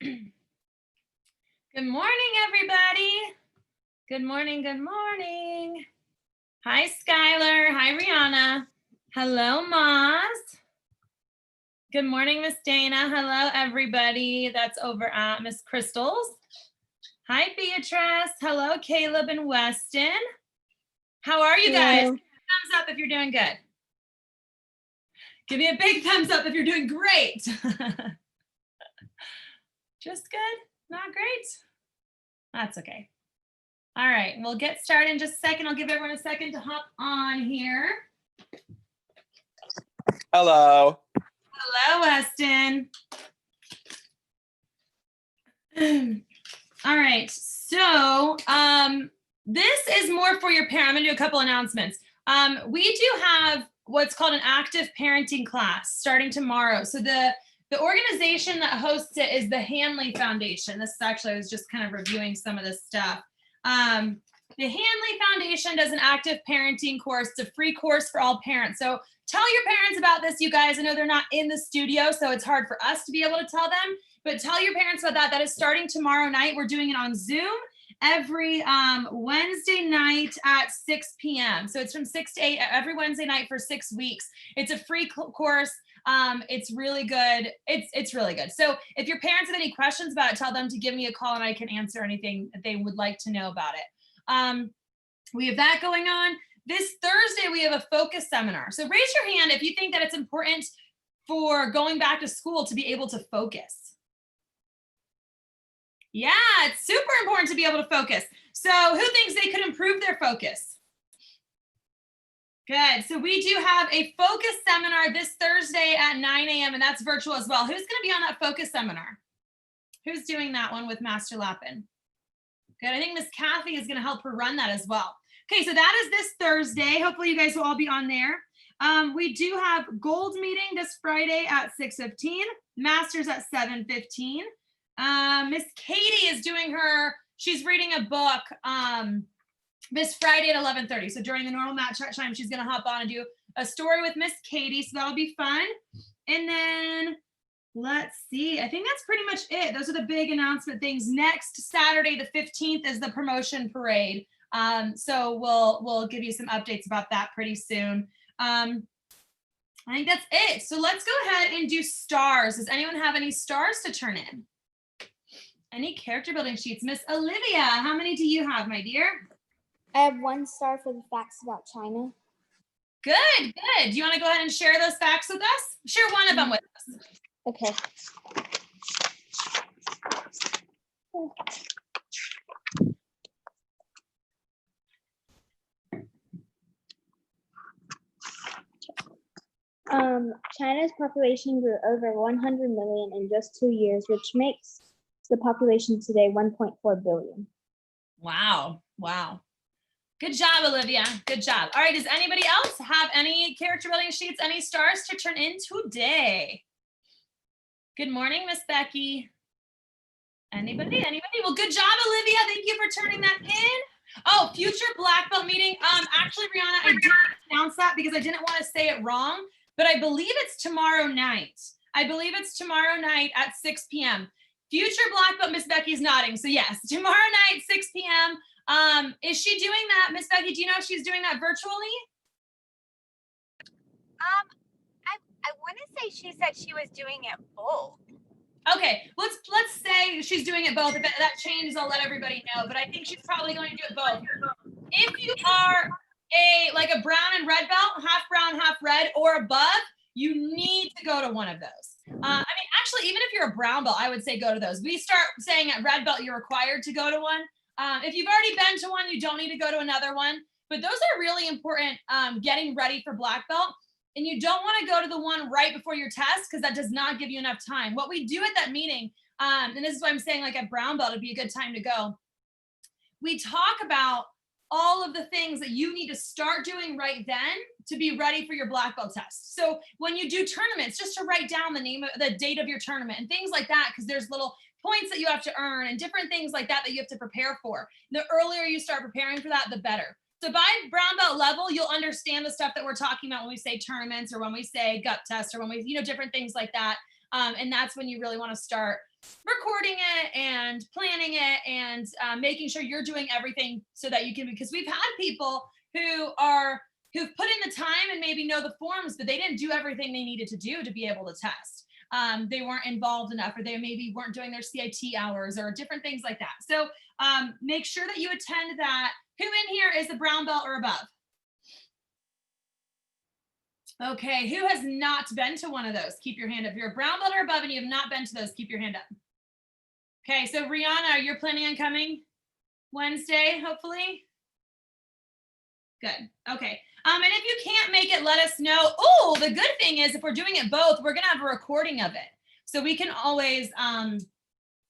Good morning, everybody. Good morning, good morning. Hi, Skylar. Hi, Rihanna. Hello, Moz. Good morning, Miss Dana. Hello, everybody that's over at Miss Crystal's. Hi, Beatrice. Hello, Caleb and Weston. How are you guys? Give me a thumbs up if you're doing good. Give me a big thumbs up if you're doing great. Just good? Not great? That's okay. All right, we'll get started in just a second. I'll give everyone a second to hop on here. Hello. Hello, Weston. All right, so this is more for your parent. I'm gonna do a couple announcements. We do have what's called an active parenting class starting tomorrow. So the organization that hosts it is the Hanley Foundation. This is actually, I was just kind of reviewing some of this stuff. The Hanley Foundation does an active parenting course. It's a free course for all parents. So tell your parents about this, you guys. I know they're not in the studio, so it's hard for us to be able to tell them, but tell your parents about that. That is starting tomorrow night. We're doing it on Zoom every Wednesday night at 6 p.m. So it's from 6 to 8 every Wednesday night for 6 weeks. It's a free course. It's really good. It's really good. So if your parents have any questions about it, tell them to give me a call and I can answer anything that they would like to know about it. We have that going on. This Thursday, we have a focus seminar. So raise your hand if you think that it's important for going back to school to be able to focus. Yeah, it's super important to be able to focus. So who thinks they could improve their focus? Good. So we do have a focus seminar this Thursday at 9 a.m. and that's virtual as well. Who's going to be on that focus seminar? Who's doing that one with Master Lappin? Good. I think Miss Kathy is going to help her run that as well. Okay, so that is this Thursday. Hopefully you guys will all be on there. We do have Gold meeting this Friday at 6:15, Masters at 7:15. Miss Katie is doing she's reading a book this Friday at 11:30. So during the normal match time, she's going to hop on and do a story with Miss Katie. So that'll be fun. And then let's see. I think that's pretty much it. Those are the big announcement things. Next Saturday, the 15th, is the promotion parade. So we'll give you some updates about that pretty soon. I think that's it. So let's go ahead and do stars. Does anyone have any stars to turn in? Any character building sheets? Miss Olivia, how many do you have, my dear? I have 1 star for the facts about China. Good, good. Do you want to go ahead and share those facts with us? Share one of them with us. Okay. China's population grew over 100 million in just 2 years, which makes the population today 1.4 billion. Wow, wow. Good job, Olivia. Good job. All right, does anybody else have any character building sheets, any stars to turn in today? Good morning, Miss Becky. Anybody? Well, good job, Olivia. Thank you for turning that in. Oh, future black belt meeting. Actually, Rihanna, I didn't announce that because I didn't want to say it wrong, but I believe it's tomorrow night. I believe it's tomorrow night at 6 p.m. Future black belt, Miss Becky's nodding. So yes, tomorrow night, 6 p.m. Is she doing that, Miss Becky? Do you know if she's doing that virtually? I want to say she said she was doing it both. Okay, let's say she's doing it both. If that changes, I'll let everybody know. But I think she's probably going to do it both. If you are a brown and red belt, half brown, half red, or above, you need to go to one of those. I mean, actually, even if you're a brown belt, I would say go to those. We start saying at red belt, you're required to go to one. If you've already been to one, you don't need to go to another one. But those are really important getting ready for black belt. And you don't want to go to the one right before your test because that does not give you enough time. What we do at that meeting, and this is why I'm saying like at brown belt, it'd be a good time to go. We talk about all of the things that you need to start doing right then to be ready for your black belt test. So when you do tournaments, just to write down the date of your tournament and things like that, because there's little points that you have to earn and different things like that you have to prepare for. The earlier you start preparing for that, the better. So by brown belt level, you'll understand the stuff that we're talking about when we say tournaments or when we say gut tests or when we, different things like that. And that's when you really want to start recording it and planning it and making sure you're doing everything so that you can, because we've had people who've put in the time and maybe know the forms, but they didn't do everything they needed to do to be able to test. They weren't involved enough, or they maybe weren't doing their CIT hours or different things like that. So make sure that you attend that. Who in here is a brown belt or above? Okay, who has not been to one of those? Keep your hand up. If you're a brown belt or above and you have not been to those, keep your hand up. Okay, so Rihanna, you're planning on coming Wednesday, hopefully? Good, okay. And if you can't make it, let us know. Oh, the good thing is if we're doing it both, we're gonna have a recording of it. So we can always, I'm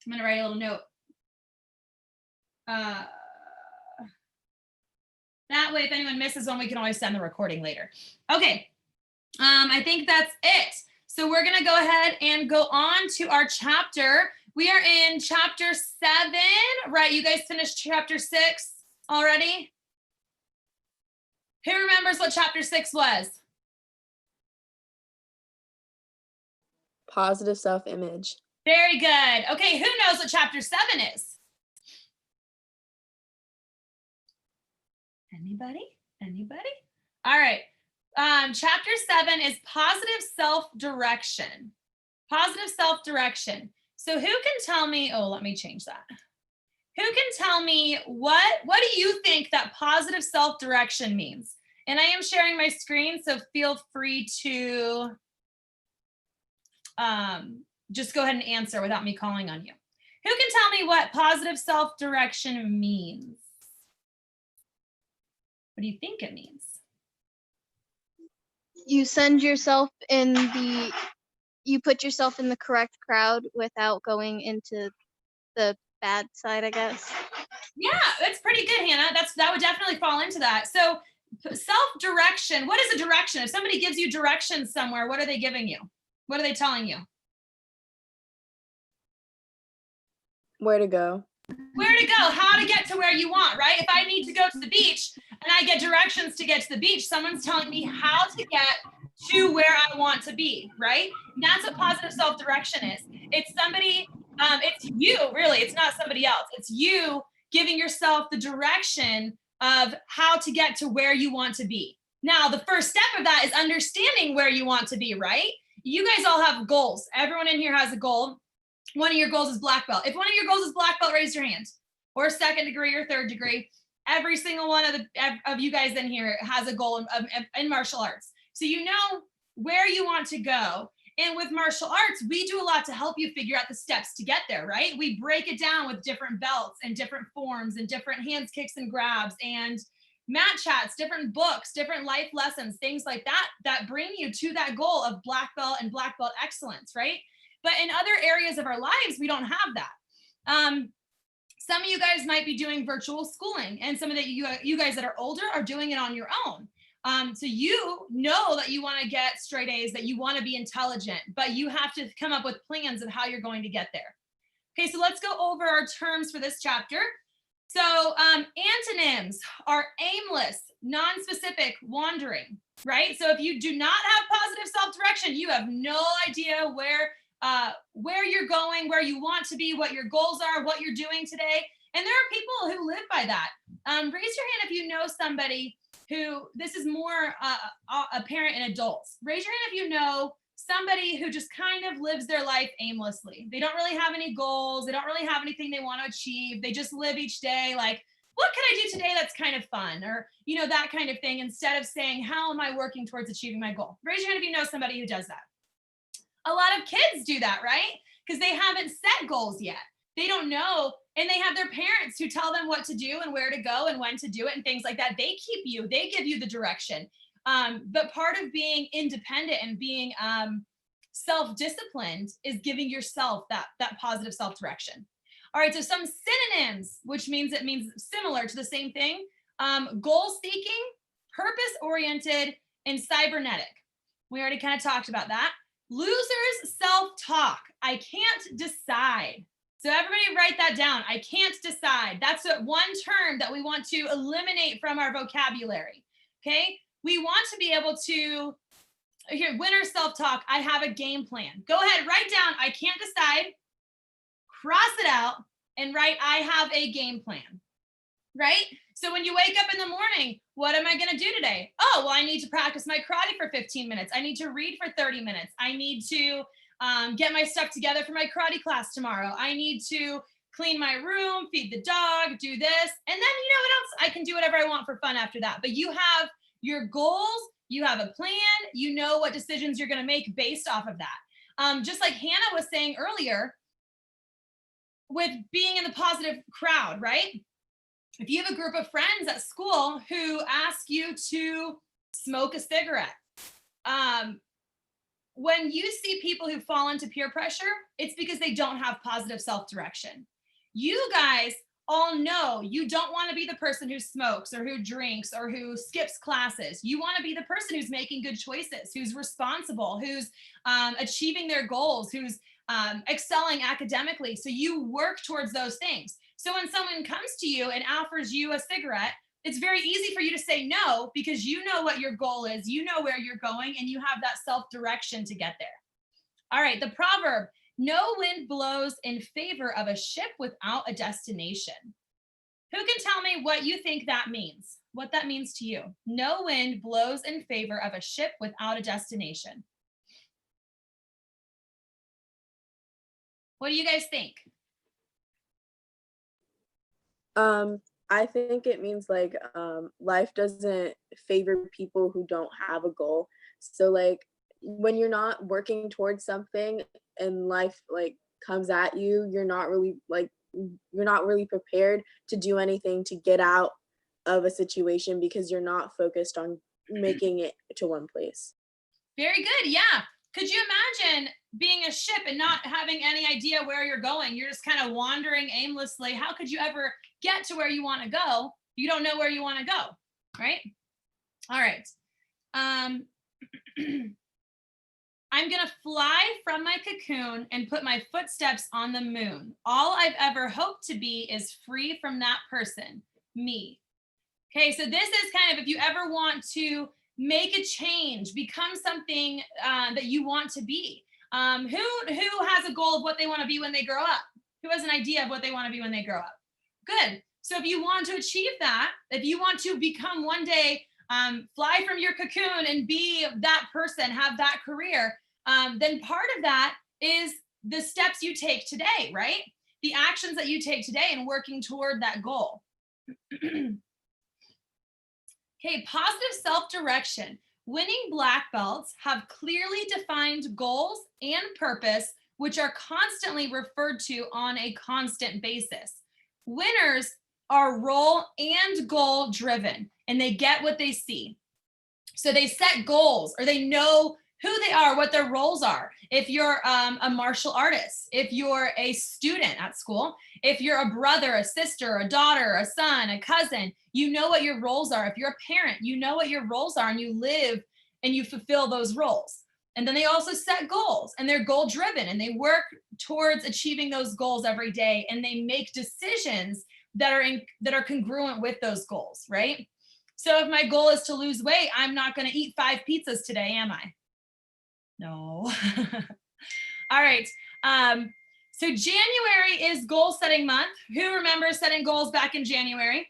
gonna write a little note. That way, if anyone misses one, we can always send the recording later. Okay, I think that's it. So we're gonna go ahead and go on to our chapter. We are in chapter 7, right? You guys finished chapter 6 already? Who remembers what chapter 6 was? Positive self-image. Very good. Okay, who knows what chapter 7 is? Anybody? Anybody? All right. Chapter 7 is positive self-direction. Positive self-direction. So who can tell me, oh, let me change that. Who can tell me what do you think that positive self-direction means? And I am sharing my screen, so feel free to just go ahead and answer without me calling on you. Who can tell me what positive self-direction means? What do you think it means? You send yourself you put yourself in the correct crowd without going into the bad side, I guess. Yeah, that's pretty good, Hannah. That would definitely fall into that. So self-direction, what is a direction? If somebody gives you directions somewhere, what are they giving you? What are they telling you? Where to go? Where to go, how to get to where you want, right? If I need to go to the beach and I get directions to get to the beach, someone's telling me how to get to where I want to be, right? And that's what positive self-direction is. It's somebody, it's you, really. It's not somebody else. It's you giving yourself the direction of how to get to where you want to be. Now, the first step of that is understanding where you want to be, right? You guys all have goals. Everyone in here has a goal. One of your goals is black belt. If one of your goals is black belt, raise your hand. Or second degree or third degree. Every single one of you guys in here has a goal in martial arts. So you know where you want to go. And with martial arts, we do a lot to help you figure out the steps to get there, right? We break it down with different belts and different forms and different hands, kicks, and grabs and mat chats, different books, different life lessons, things like that, that bring you to that goal of black belt and black belt excellence, right? But in other areas of our lives, we don't have that. Some of you guys might be doing virtual schooling, and some of you guys that are older are doing it on your own. So you know that you want to get straight A's, that you want to be intelligent, but you have to come up with plans of how you're going to get there. Okay, so let's go over our terms for this chapter. So antonyms are aimless, non-specific, wandering, right? So if you do not have positive self-direction, you have no idea where you're going, where you want to be, what your goals are, what you're doing today. And there are people who live by that. Raise your hand if you know somebody who, this is more apparent in adults. Raise your hand if you know somebody who just kind of lives their life aimlessly. They don't really have any goals. They don't really have anything they want to achieve. They just live each day like, what can I do today that's kind of fun? Or, you know, that kind of thing, instead of saying, how am I working towards achieving my goal? Raise your hand if you know somebody who does that. A lot of kids do that, right? Because they haven't set goals yet. They don't know, and they have their parents who tell them what to do and where to go and when to do it and things like that. They give you the direction. But part of being independent and being self-disciplined is giving yourself that positive self-direction. All right, so some synonyms, which means it means similar to the same thing. Goal-seeking, purpose-oriented, and cybernetic. We already kind of talked about that. Losers self-talk. I can't decide. So everybody write that down. I can't decide. That's one term that we want to eliminate from our vocabulary. Okay. We want to be able to, here, winner self-talk. I have a game plan. Go ahead, write down, I can't decide. cross it out and write, I have a game plan, right? So when you wake up in the morning, what am I going to do today? Oh, well, I need to practice my karate for 15 minutes. I need to read for 30 minutes. I need to get my stuff together for my karate class tomorrow. I need to clean my room, feed the dog, do this. And then, you know what else? I can do whatever I want for fun after that. But you have your goals, you have a plan, you know what decisions you're going to make based off of that. Just like Hannah was saying earlier, with being in the positive crowd, right? If you have a group of friends at school who ask you to smoke a cigarette, when you see people who fall into peer pressure, it's because they don't have positive self-direction. You guys all know you don't want to be the person who smokes or who drinks or who skips classes. You want to be the person who's making good choices, who's responsible, who's achieving their goals, who's excelling academically. So you work towards those things. So when someone comes to you and offers you a cigarette, it's very easy for you to say no, because you know what your goal is, you know where you're going, and you have that self-direction to get there. All right, the proverb, no wind blows in favor of a ship without a destination. Who can tell me what you think that means? What that means to you? No wind blows in favor of a ship without a destination. What do you guys think? I think it means like life doesn't favor people who don't have a goal. So like when you're not working towards something and life like comes at you, you're not really prepared to do anything to get out of a situation because you're not focused on making it to one place. Very good. Yeah. Could you imagine being a ship and not having any idea where you're going? You're just kind of wandering aimlessly. How could you ever get to where you want to go? You don't know where you want to go, right? All right. I'm going to fly from my cocoon and put my footsteps on the moon. All I've ever hoped to be is free from that person, me. Okay, so this is kind of if you ever want to make a change, become something that you want to be. Who has a goal of what they want to be when they grow up? Who has an idea of what they want to be when they grow up? Good. So if you want to achieve that, if you want to become one day, fly from your cocoon and be that person, have that career, then part of that is the steps you take today, right? The actions that you take today and working toward that goal. Okay, positive self-direction. Winning black belts have clearly defined goals and purpose, which are constantly referred to on a constant basis. Winners are role and goal driven, and they get what they see. So they set goals, or they know who they are, what their roles are. If you're a martial artist, if you're a student at school, if you're a brother, a sister, a daughter, a son, a cousin, you know what your roles are. If you're a parent, you know what your roles are, and you live and you fulfill those roles. And then they also set goals, and they're goal driven, and they work towards achieving those goals every day, and they make decisions that are congruent with those goals, right? So if my goal is to lose weight, I'm not going to eat 5 pizzas today, am I? No. All right. So January is goal setting month. Who remembers setting goals back in January?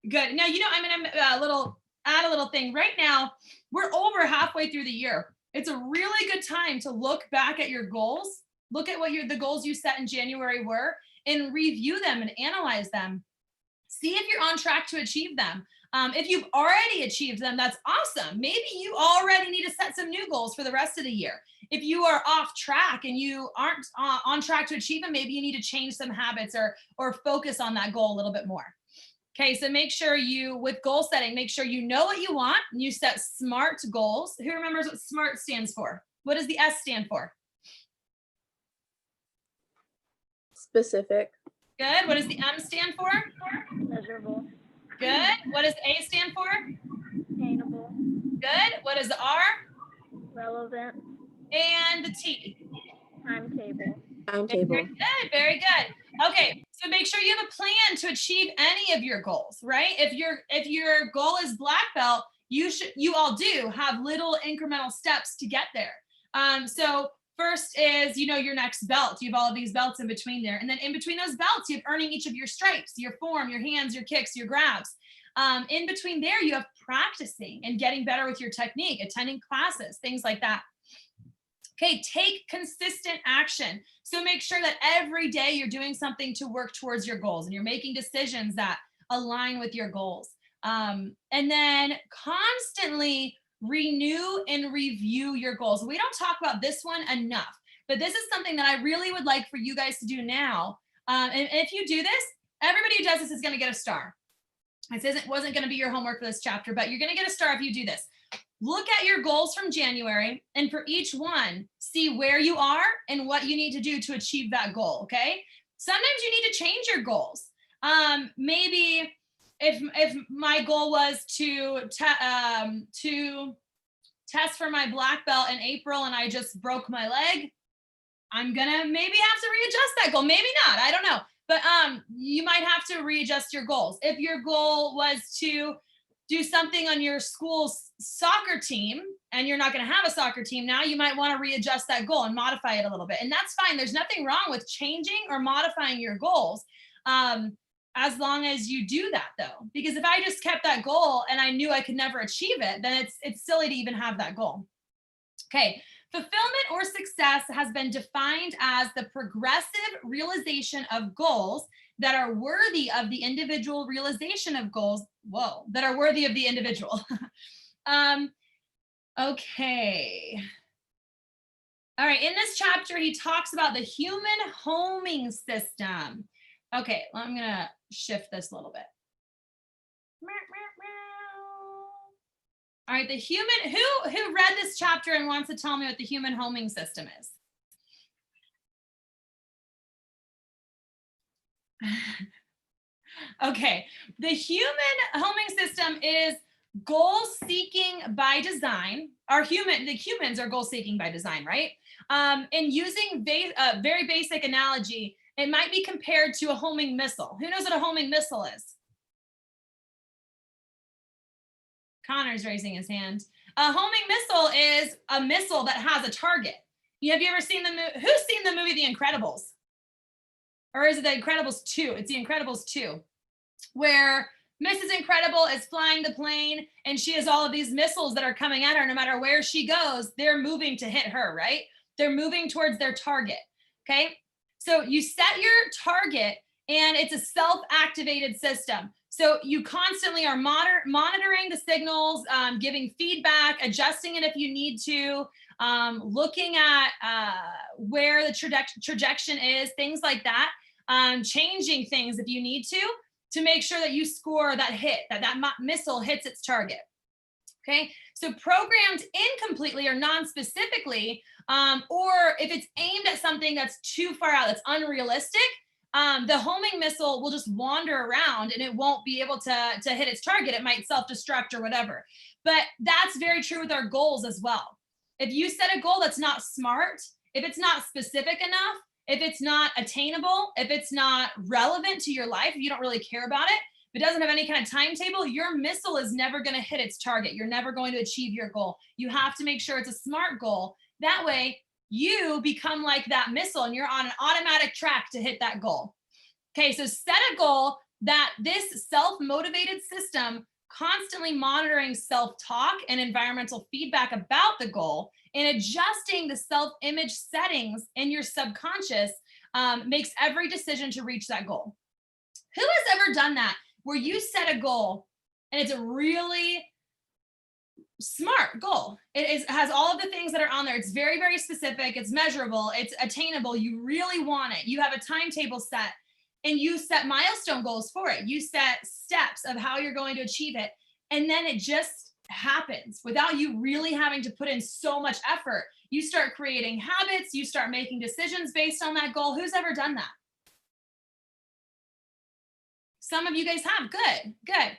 Good. Now, you know, I'm going to add a little thing. Right now, we're over halfway through the year. It's a really good time to look back at your goals, look at what the goals you set in January were, and review them and analyze them. See if you're on track to achieve them. If you've already achieved them, that's awesome. Maybe you already need to set some new goals for the rest of the year. If you are off track and you aren't on track to achieve them, maybe you need to change some habits or focus on that goal a little bit more. Okay, so make sure with goal setting, make sure you know what you want and you set SMART goals. Who remembers what SMART stands for? What does the S stand for? Specific. Good. What does the M stand for? Measurable. Good. What does A stand for? Attainable. Good. What is the R? Relevant. And the T? Timetable. Timetable. Very good. Very good. Okay. So make sure you have a plan to achieve any of your goals, right? If your goal is black belt, you all do have little incremental steps to get there. So first is, your next belt. You have all of these belts in between there. And then in between those belts, you have earning each of your stripes, your form, your hands, your kicks, your grabs. In between there, you have practicing and getting better with your technique, attending classes, things like that. Okay, take consistent action. So make sure that every day you're doing something to work towards your goals and you're making decisions that align with your goals. And then constantly renew and review your goals. We don't talk about this one enough, but this is something that I really would like for you guys to do now. And if you do this, everybody who does this is going to get a star. This wasn't going to be your homework for this chapter, but you're going to get a star if you do this. Look at your goals from January, and for each one, see where you are and what you need to do to achieve that goal, okay? Sometimes you need to change your goals. Maybe if my goal was to test for my black belt in April and I just broke my leg, I'm gonna maybe have to readjust that goal. Maybe not, I don't know. But you might have to readjust your goals. If your goal was to do something on your school's soccer team and you're not going to have a soccer team now, you might want to readjust that goal and modify it a little bit. And that's fine. There's nothing wrong with changing or modifying your goals as long as you do that, though. Because if I just kept that goal and I knew I could never achieve it, then it's silly to even have that goal. Okay. Fulfillment or success has been defined as the progressive realization of goals that are worthy of the individual realization of goals. Whoa, that are worthy of the individual. Okay. All right, in this chapter, he talks about the human homing system. Okay, well, I'm gonna shift this a little bit. All right, the human, who read this chapter and wants to tell me what the human homing system is? Okay, the human homing system is goal seeking by design. The humans are goal seeking by design, right? And using a very basic analogy, it might be compared to a homing missile. Who knows what a homing missile is? Connor's raising his hand. A homing missile is a missile that has a target. Have you ever seen who's seen the movie The Incredibles? Or is it The Incredibles 2? It's The Incredibles 2, where Mrs. Incredible is flying the plane and she has all of these missiles that are coming at her. No matter where she goes, they're moving to hit her, right? They're moving towards their target, okay? So you set your target and it's a self-activated system. So you constantly are monitoring the signals, giving feedback, adjusting it if you need to, looking at where the trajectory is, things like that, changing things if you need to make sure that you score that hit, that missile hits its target. Okay, so programmed incompletely or non-specifically, or if it's aimed at something that's too far out, that's unrealistic, the homing missile will just wander around and it won't be able to hit its target. It might self-destruct or whatever. But that's very true with our goals as well. If you set a goal that's not smart, if it's not specific enough, if it's not attainable, if it's not relevant to your life, if you don't really care about it, if it doesn't have any kind of timetable, your missile is never going to hit its target. You're never going to achieve your goal. You have to make sure it's a smart goal. That way, you become like that missile and you're on an automatic track to hit that goal. Okay, so set a goal that this self-motivated system constantly monitoring self-talk and environmental feedback about the goal and adjusting the self-image settings in your subconscious makes every decision to reach that goal. Who has ever done that where you set a goal and it's a really smart goal? It has all of the things that are on there. It's very, very specific. It's measurable. It's attainable. You really want it. You have a timetable set and you set milestone goals for it. You set steps of how you're going to achieve it. And then it just happens without you really having to put in so much effort. You start creating habits. You start making decisions based on that goal. Who's ever done that? Some of you guys have. Good, good.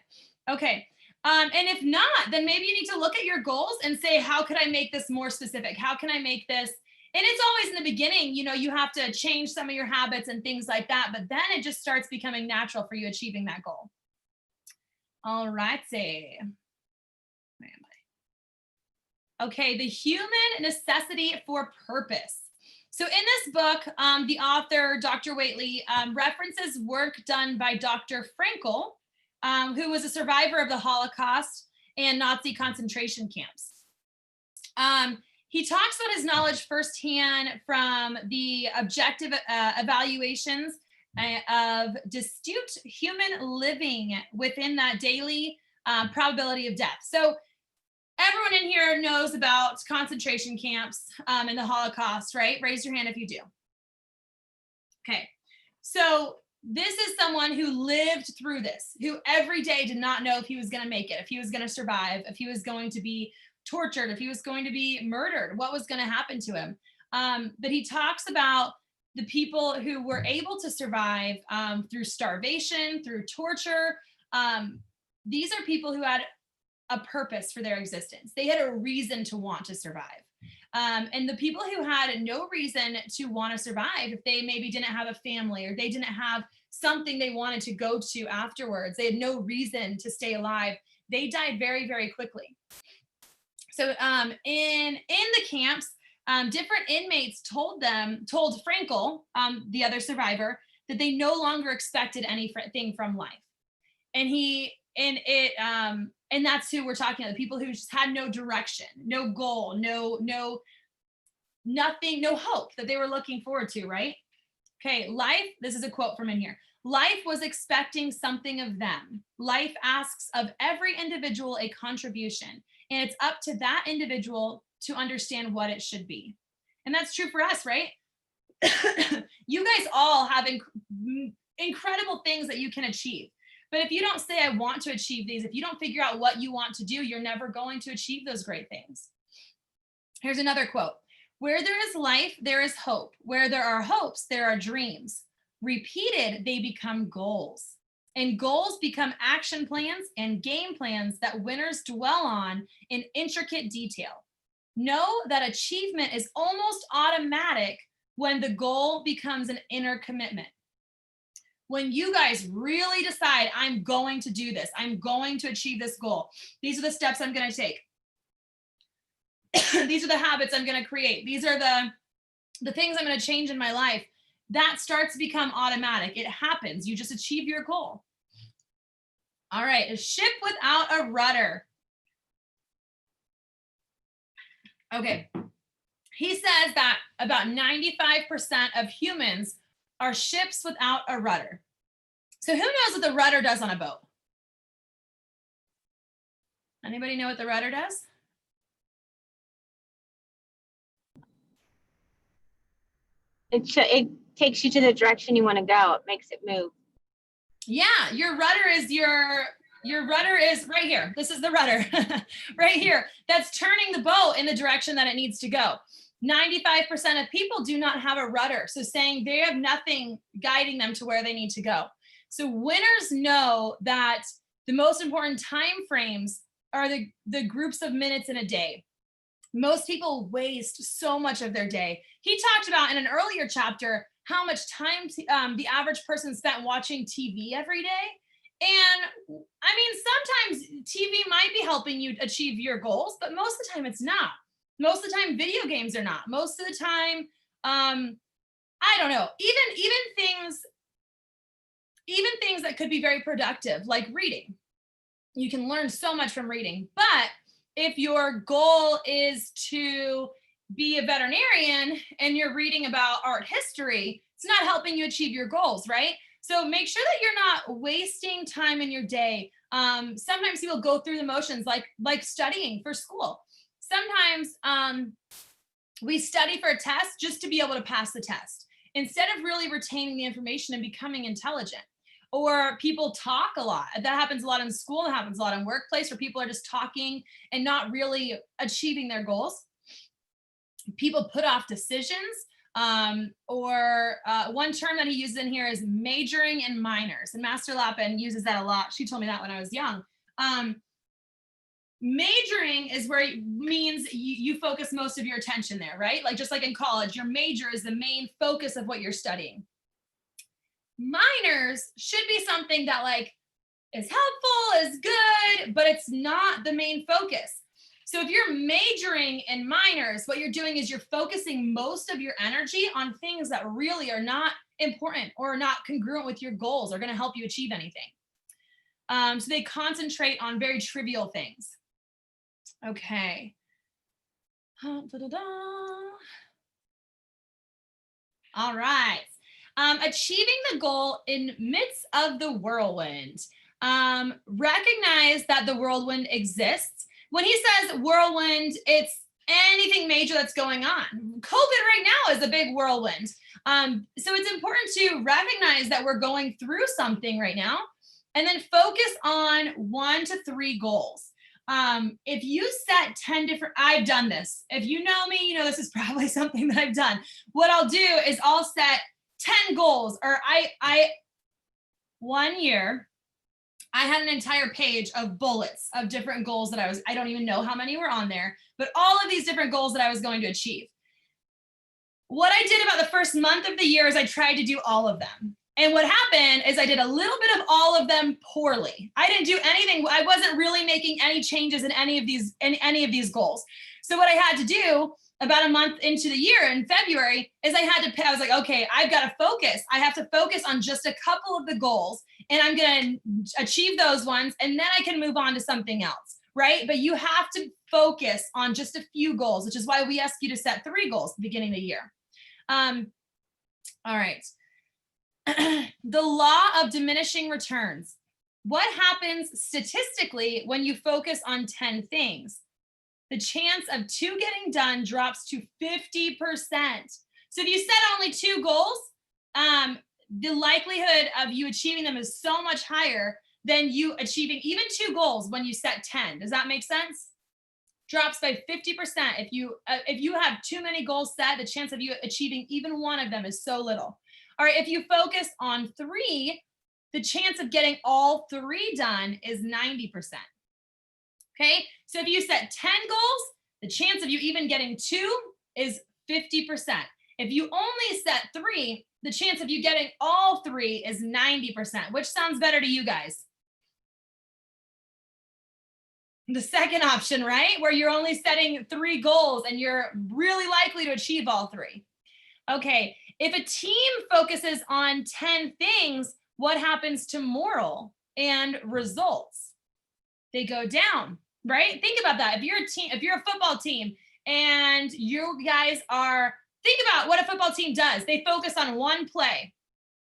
Okay. And if not, then maybe you need to look at your goals and say, how could I make this more specific? How can I make this? And it's always in the beginning, you have to change some of your habits and things like that, but then it just starts becoming natural for you achieving that goal. All righty. Where am I? Okay, the human necessity for purpose. So in this book, the author, Dr. Whately, references work done by Dr. Frankel, who was a survivor of the Holocaust and Nazi concentration camps. He talks about his knowledge firsthand from the objective evaluations of distinct human living within that daily probability of death. So everyone in here knows about concentration camps and the Holocaust, right? Raise your hand if you do. Okay, so this is someone who lived through this, who every day did not know if he was going to make it, if he was going to survive, if he was going to be tortured, if he was going to be murdered, what was going to happen to him. But he talks about the people who were able to survive through starvation, through torture. These are people who had a purpose for their existence. They had a reason to want to survive. And the people who had no reason to want to survive, if they maybe didn't have a family or they didn't have something they wanted to go to afterwards, they had no reason to stay alive, they died very, very quickly. So in the camps, different inmates told Frankel, the other survivor, that they no longer expected anything from life. And that's who we're talking about, the people who just had no direction, no goal, nothing, no hope that they were looking forward to, right? Okay, life, this is a quote from in here. Life was expecting something of them. Life asks of every individual a contribution, and it's up to that individual to understand what it should be. And that's true for us, right? You guys all have incredible things that you can achieve. But if you don't say, I want to achieve these, if you don't figure out what you want to do, you're never going to achieve those great things. Here's another quote. Where there is life, there is hope. Where there are hopes, there are dreams. Repeated, they become goals. And goals become action plans and game plans that winners dwell on in intricate detail. Know that achievement is almost automatic when the goal becomes an inner commitment. When you guys really decide, I'm going to do this, I'm going to achieve this goal, these are the steps I'm going to take. These are the habits I'm going to create. These are the things I'm going to change in my life. That starts to become automatic. It happens. You just achieve your goal. All right, a ship without a rudder. Okay, he says that about 95% of humans are ships without a rudder. So who knows what the rudder does on a boat? Anybody know what the rudder does? It takes you to the direction you want to go. It makes it move. Yeah, your rudder is right here. This is the rudder right here. That's turning the boat in the direction that it needs to go. 95% of people do not have a rudder. So saying they have nothing guiding them to where they need to go. So winners know that the most important time frames are the groups of minutes in a day. Most people waste so much of their day. He talked about in an earlier chapter how much time the average person spent watching TV every day. And I mean, sometimes TV might be helping you achieve your goals, but most of the time it's not. Most of the time, video games are not. Most of the time, I don't know, even things that could be very productive, like reading. You can learn so much from reading. But if your goal is to be a veterinarian and you're reading about art history, it's not helping you achieve your goals, right? So make sure that you're not wasting time in your day. Sometimes people go through the motions like studying for school. Sometimes we study for a test just to be able to pass the test instead of really retaining the information and becoming intelligent. Or people talk a lot. That happens a lot in school. It happens a lot in workplace where people are just talking and not really achieving their goals. People put off decisions. Or one term that he uses in here is majoring in minors. And Master Lappin uses that a lot. She told me that when I was young. Majoring is where it means you focus most of your attention there, right? Like just like in college, your major is the main focus of what you're studying. Minors should be something that like is helpful, is good, but it's not the main focus. So if you're majoring in minors, what you're doing is you're focusing most of your energy on things that really are not important or not congruent with your goals or going to help you achieve anything. So they concentrate on very trivial things. Okay. Da-da-da. All right. Achieving the goal in midst of the whirlwind. Recognize that the whirlwind exists. When he says whirlwind, it's anything major that's going on. COVID right now is a big whirlwind. So it's important to recognize that we're going through something right now, and then focus on 1 to 3 goals. If you set 10 different, I've done this. If you know me, you know this is probably something that I've done. What I'll do is I'll set 10 goals, or one year, I had an entire page of bullets of different goals that I don't even know how many were on there, but all of these different goals that I was going to achieve. What I did about the first month of the year is I tried to do all of them. And what happened is I did a little bit of all of them poorly. I didn't do anything. I wasn't really making any changes in any of these goals. So what I had to do about a month into the year in February is I was like, okay, I've got to focus. I have to focus on just a couple of the goals, and I'm going to achieve those ones, and then I can move on to something else, right? But you have to focus on just a few goals, which is why we ask you to set 3 goals at the beginning of the year. All right. The law of diminishing returns. What happens statistically when you focus on 10 things? The chance of 2 getting done drops to 50%. So if you set only 2 goals, the likelihood of you achieving them is so much higher than you achieving even 2 goals when you set 10. Does that make sense? Drops by 50%. If you have too many goals set, the chance of you achieving even one of them is so little. All right, if you focus on 3, the chance of getting all 3 done is 90%. Okay, so if you set 10 goals, the chance of you even getting 2 is 50%. If you only set 3, the chance of you getting all 3 is 90%. Which sounds better to you guys? The second option, right? Where you're only setting 3 goals and you're really likely to achieve all 3. Okay, if a team focuses on 10 things, what happens to moral and results? They go down, right? Think about that. If you're a football team and you guys think about what a football team does. They focus on one play,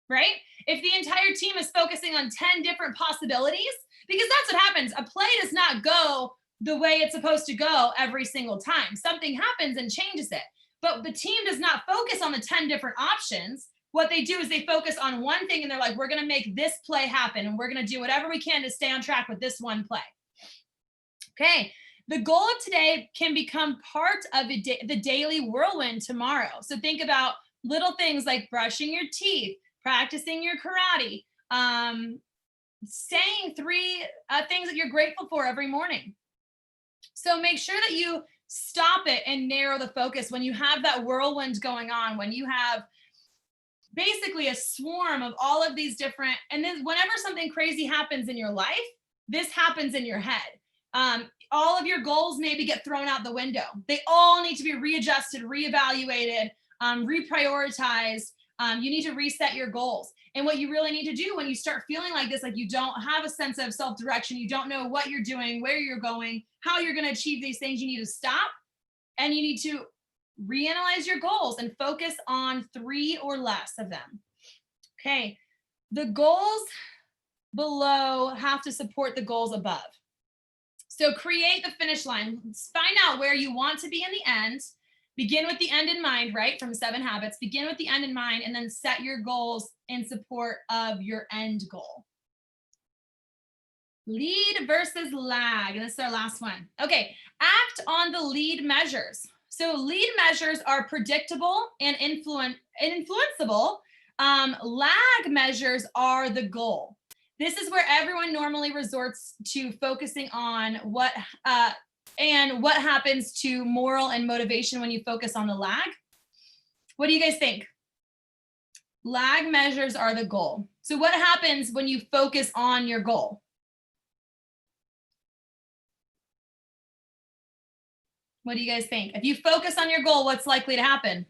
right? If the entire team is focusing on 10 different possibilities, because that's what happens. A play does not go the way it's supposed to go every single time. Something happens and changes it. But the team does not focus on the 10 different options. What they do is they focus on one thing, and they're like, we're going to make this play happen, and we're going to do whatever we can to stay on track with this one play. Okay, the goal of today can become part of the daily whirlwind tomorrow. So think about little things like brushing your teeth, practicing your karate, saying 3 things that you're grateful for every morning. So make sure that you stop it and narrow the focus when you have that whirlwind going on, when you have basically a swarm of all of these different, and then whenever something crazy happens in your life, this happens in your head. All of your goals maybe get thrown out the window. They all need to be readjusted, reevaluated, reprioritized. You need to reset your goals. And what you really need to do when you start feeling like this, like you don't have a sense of self-direction, you don't know what you're doing, where you're going, how you're going to achieve these things, you need to stop and you need to reanalyze your goals and focus on 3 or less of them. Okay, the goals below have to support the goals above. So create the finish line. Find out where you want to be in the end. Begin with the end in mind, right? From 7 habits, begin with the end in mind, and then set your goals in support of your end goal. Lead versus lag. And this is our last one. Okay, act on the lead measures. So lead measures are predictable and influenceable. Lag measures are the goal. This is where everyone normally resorts to focusing on what happens to moral and motivation when you focus on the lag. What do you guys think? Lag measures are the goal. So what happens when you focus on your goal? What do you guys think? If you focus on your goal, what's likely to happen?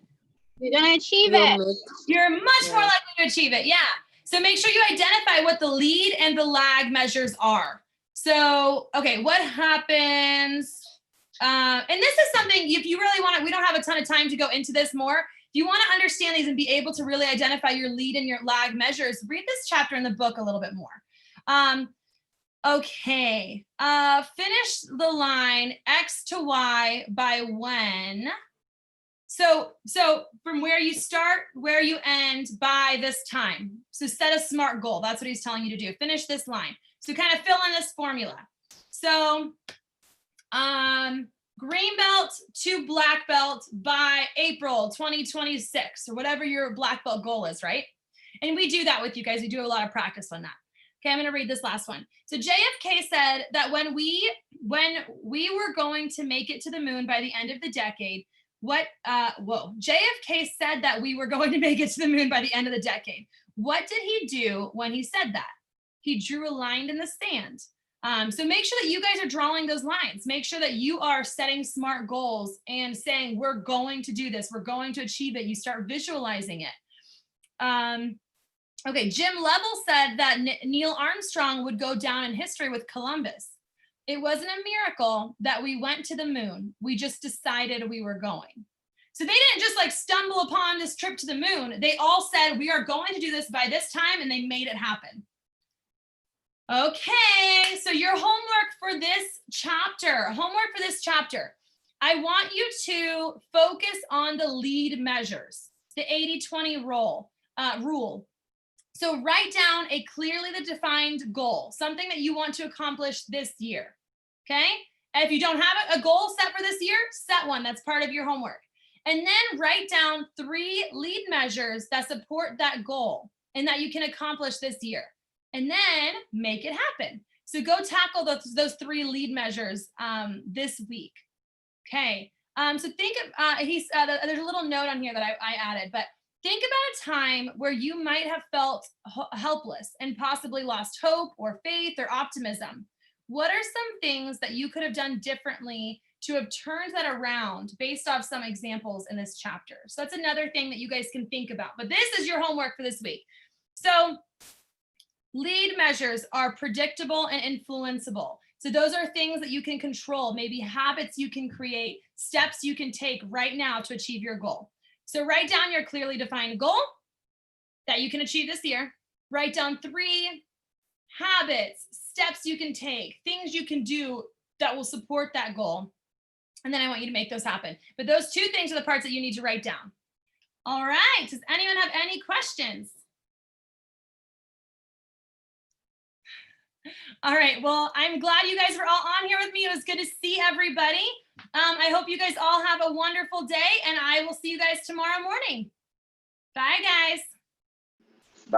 You're gonna achieve You'll it. make- You're much more Yeah. likely to achieve it. Yeah. So make sure you identify what the lead and the lag measures are. So, okay, what happens? And this is something, if you really want to, we don't have a ton of time to go into this more. If you want to understand these and be able to really identify your lead and your lag measures, read this chapter in the book a little bit more. Okay, finish the line X to Y by when. So from where you start, where you end by this time. So set a SMART goal. That's what he's telling you to do. Finish this line. So kind of fill in this formula. So green belt to black belt by April 2026 or whatever your black belt goal is, right? And we do that with you guys. We do a lot of practice on that. Okay, I'm going to read this last one. So JFK said that when we were going to make it to the moon by the end of the decade, JFK said that we were going to make it to the moon by the end of the decade. What did he do when he said that? He drew a line in the sand. So make sure that you guys are drawing those lines. Make sure that you are setting SMART goals and saying, we're going to do this. We're going to achieve it. You start visualizing it. Okay, Jim Lovell said that Neil Armstrong would go down in history with Columbus. It wasn't a miracle that we went to the moon. We just decided we were going. So they didn't just like stumble upon this trip to the moon. They all said, we are going to do this by this time, and they made it happen. Okay, so your homework for this chapter, I want you to focus on the lead measures, the 80-20 rule. So write down a clearly defined goal, something that you want to accomplish this year, okay? And if you don't have a goal set for this year, set one. That's part of your homework. And then write down 3 lead measures that support that goal and that you can accomplish this year. And then make it happen. So go tackle those 3 lead measures this week, okay? So think of, there's a little note on here that I added, but think about a time where you might have felt helpless and possibly lost hope or faith or optimism. What are some things that you could have done differently to have turned that around based off some examples in this chapter? So that's another thing that you guys can think about. But this is your homework for this week. So lead measures are predictable and influenceable. So those are things that you can control, maybe habits you can create, steps you can take right now to achieve your goal. So write down your clearly defined goal that you can achieve this year. Write down 3 habits, steps you can take, things you can do that will support that goal. And then I want you to make those happen. But those 2 things are the parts that you need to write down. All right. Does anyone have any questions? All right. Well, I'm glad you guys were all on here with me. It was good to see everybody. I hope you guys all have a wonderful day, and I will see you guys tomorrow morning. Bye, guys.